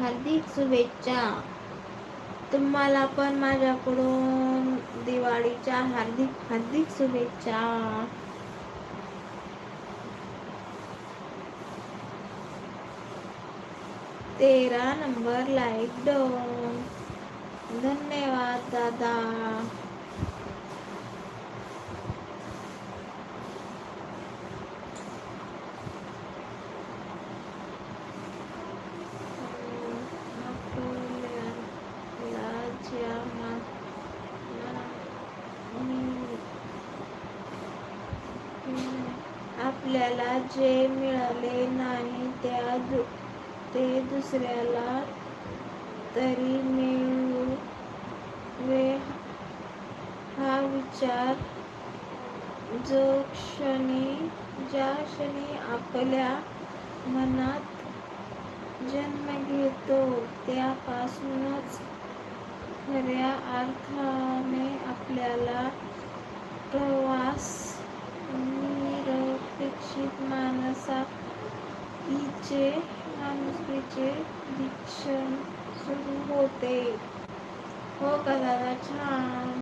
हार्दिक शुभेच्छा. तुम्हाला पण माझ्याकडून दिवाळीच्या हार्दिक हार्दिक शुभेच्छा. 13 नंबर लाईक डाऊन. धन्यवाद दादा. आपल्याला जे मिळाले नाही ते दुसऱ्याला तरी मिळवे हा विचार ज्या क्षणी आपल्या मनात जन्म घेतो त्यापासूनच खऱ्या अर्थाने आपल्याला प्रवास निरपेक्षित माणुसकीचे दीक्षण सुरू होते. हो का दादा? छान.